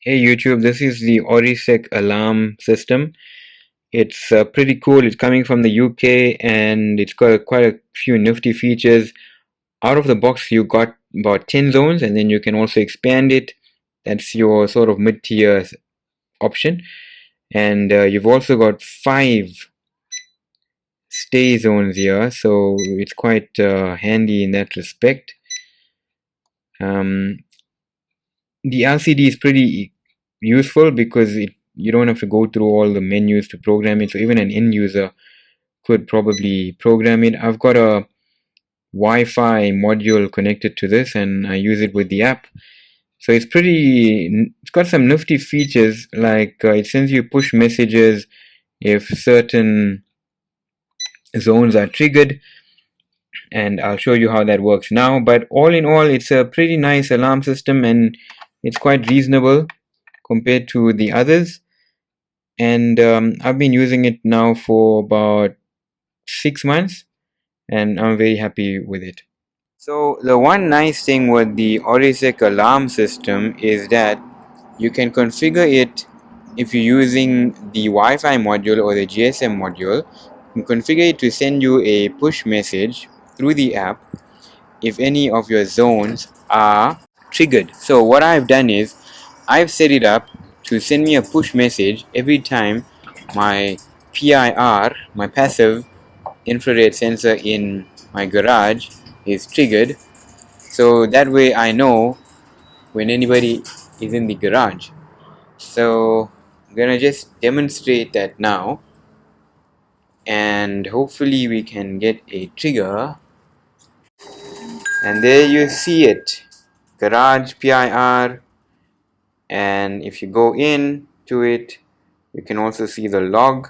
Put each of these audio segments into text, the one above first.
Hey YouTube, this is the Orisec Alarm system. It's pretty cool. It's coming from the UK and it's got quite a few nifty features. Out of the box, you got about 10 zones, and then you can also expand it. That's your sort of mid-tier option. And you've also got 5 stay zones here, so it's quite handy in that respect. The LCD is pretty useful because you don't have to go through all the menus to program it, so even an end user could probably program it. I've got a Wi-Fi module connected to this and I use it with the app. So it's got some nifty features, like it sends you push messages if certain zones are triggered, and I'll show you how that works now. But all in all, it's a pretty nice alarm system and it's quite reasonable compared to the others. And I've been using it now for about 6 months and I'm very happy with it. So the one nice thing with the Orisec alarm system is that you can configure it if you're using the Wi-Fi module or the GSM module. You can configure it to send you a push message through the app if any of your zones are triggered. So what I've done is I've set it up to send me a push message every time my PIR, my passive infrared sensor in my garage, is triggered. So that way I know when anybody is in the garage. So I'm gonna just demonstrate that now, and hopefully we can get a trigger. And there you see it, garage PIR. And if you go in to it, you can also see the log.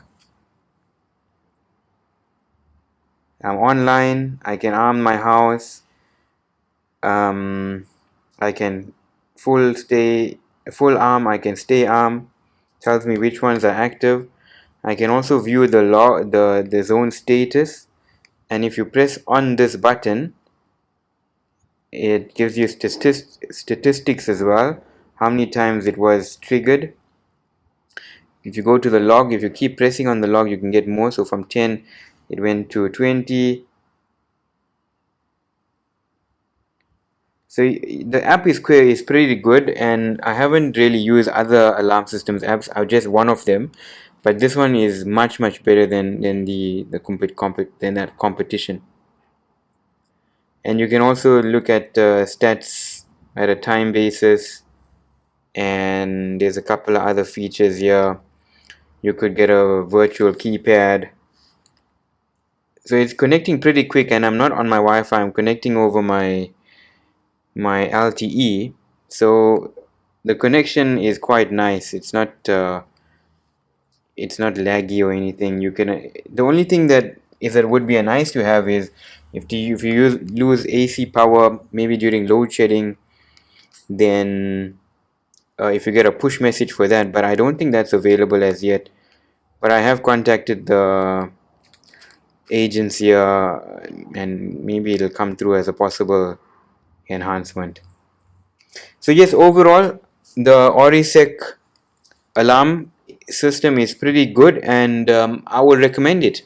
I'm online. I can arm my house. I can full arm. I can stay arm. Tells me which ones are active. I can also view the zone status, and if you press on this button, it gives you statistics as well, how many times it was triggered. If you go to the log, if you keep pressing on the log, you can get more. So from 10 it went to 20. So the app is pretty good, and I haven't really used other alarm systems apps. I'm just one of them, but this one is much better than that competition. And you can also look at stats at a time basis, and there's a couple of other features here. You could get a virtual keypad. So it's connecting pretty quick, and I'm not on my Wi-Fi. I'm connecting over my LTE. So the connection is quite nice. It's not laggy or anything. You can the only thing that would be a nice to have is if you lose AC power, maybe during load shedding, then if you get a push message for that. But I don't think that's available as yet. But I have contacted the agency and maybe it'll come through as a possible enhancement. So yes, overall the Orisec alarm system is pretty good, and I would recommend it.